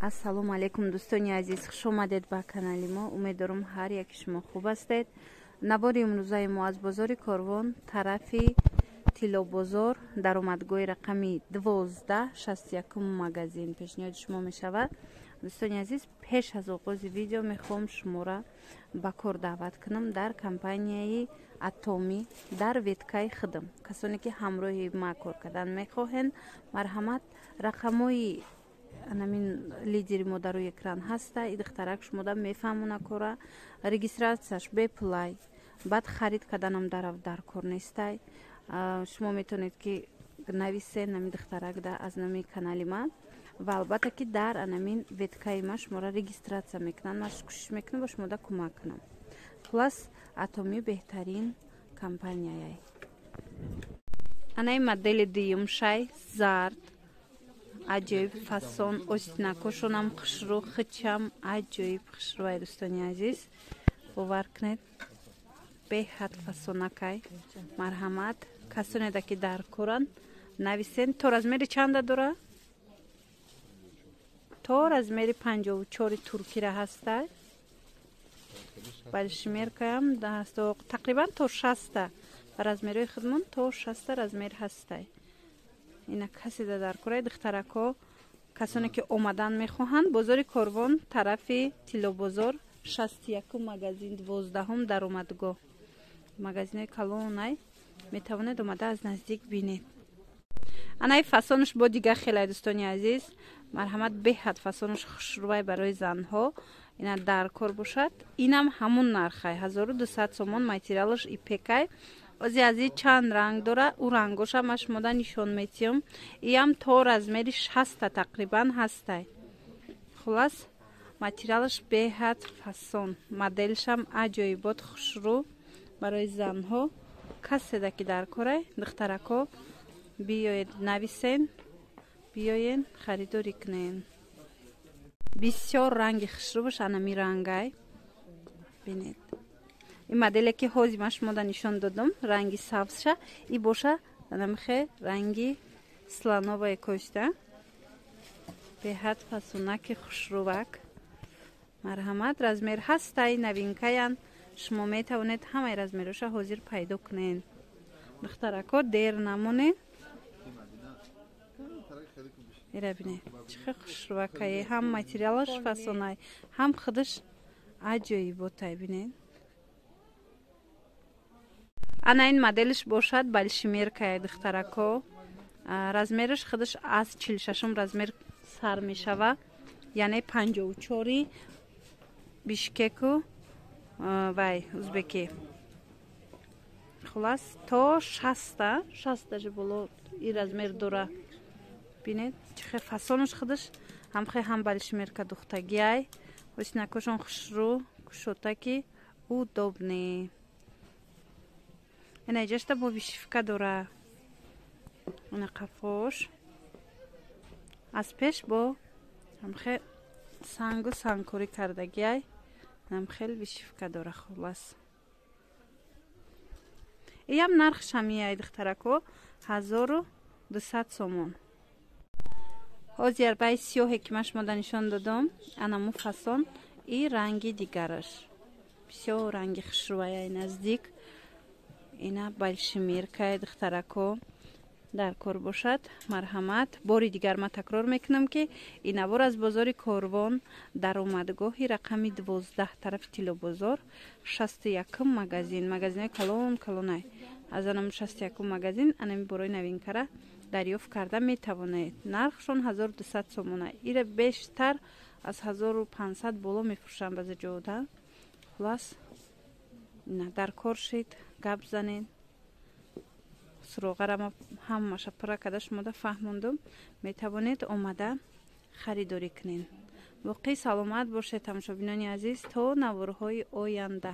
ассалому алайкум дӯстони азиз, хуш омадед ба канали мо. Умедворам ҳар яки шумо хуб ҳастед. Набори имрӯзаи мо аз бозори Корвон, тарафи Тилобозор, даромадгоҳи рақами 12, 61 магазин пешниҳоди шумо мешавад. Дӯстони азиз, пеш аз оғози видео мехоҳам шуморо ба кор даъват кунам дар компанияи Атоми дар веткаи Хидм. Касоне ки ҳамроҳи ма кор кардан мехоҳанд, марҳамат, рақамҳои анамин лидери мо дар рӯи экран ҳаста. И духтарак шумода мефаҳмона кора, регистратсияш беплай, баъд харид карданам дар кор нестай. Шумо метавонед ки нависед нами духтарак да аз нами канали ман ва албатта ки дар анамин веткаи ма шуморо регистратсия мекунанд. Ман кӯшиш мекунам ба шумода кӯмак кунам. Хулас Атоми беҳтарин компанияй. Анаи модели дуюмшай зард аҷоиб фасон, остинакошонам хушрӯ, хичам аҷоиб хушрӯай дӯстони азиз. Бовар кунед, беҳад фасонакай. Марҳамат, касонеда ки дар коранд нависен. То размери чанда дора? То размери 54 туркира ҳастай. Балшимеркаям тақрибан то 60 размери худмон то 60 размер ҳастай. Ина касида дар кораи духтарако, касоне ки омадан мехоҳанд, бозори Корвон, тарафи Тилобозор, 61 магазин, 12 даромадгоҳ. Магазинои калонай метавонед омада аз наздик бинед. Анаи фасонш бо дигар хелай дӯстони азиз. Марҳамат, беҳад фасонш хушрӯай барои занҳо. Ина дар кор бошад. Инам ҳамун нархай 1200 сомон, материалш ипекай. ози ази чанд ранг дора, у рангоша ма шумода нишон метиҳам. Иам то размери 60 тақрибан ҳастай. Хулас материалш беҳад фасон, моделшам аҷоибот хушрӯ барои занҳо. Каседа ки дар корай духтарако, биёед нависен, биёен харидорӣ кунен. Бисёр ранги хушрӯбаш анами рангай. Бинед. И моделе ки ҳози ма шумода нишон додам, ранги сабзша, и боша анамихе ранги слоновой кошта. Беҳад фасонаки хушрӯвак. Марҳамат, размер ҳастай, новинкаян. Шумо метавонед ҳамаи размероша ҳозир пайдо кунед. духтарако дер намонед. ира бинед, чихе хушрӯвакае, ҳам материалаш фасонай, ҳам худаш аҷоиботай. Бинед. ана ин моделиш бошад балшимеркая духтарако. размераш худаш аз 46 размер сар мешава, яъне 54 бишкеку вай узбеки. хулас то 60 боло и размер дора. бинед чихе фасонаш худаш ҳамхе ҳам балшимерка духтагиай, остинакошон хушрӯ, кушотаки удобне. ина иҷашта бо вишивка дора. ина қафош аз пеш бо ҳамхе сангу сангкорӣ кардагиай, ҳамхел вишивка дора. хулас иям нархшам ияй духтарако 1200 сомон. ҳози арбаи сиёҳе ки ма шумода нишон додам, анаму фасон и ранги дигараш. бисёр ранги хушрӯаяй наздик. ина балшимеркаи духтарако дар кор бошад. марҳамат, бори дигар ма такрор мекунам ки ин навор аз бозори Корвон, даромадгоҳи рақами 12, тарафи Тилобозор, 61 магазин. Магазинои калонай. аз анам 61 магазин анами борои новинкара дарёфт карда метавонед. нархшон 1200 сомона. ира бештар аз 1500 боло мефурӯшанд баъзе ҷода. хулас ина дар кор шид, гап занед. суроғара ма ҳамаша пурра карда шумода фаҳмондам. метавонед омада харидорӣ кунед. воқеӣ саломат бошед тамошобинони азиз. то наворҳои оянда.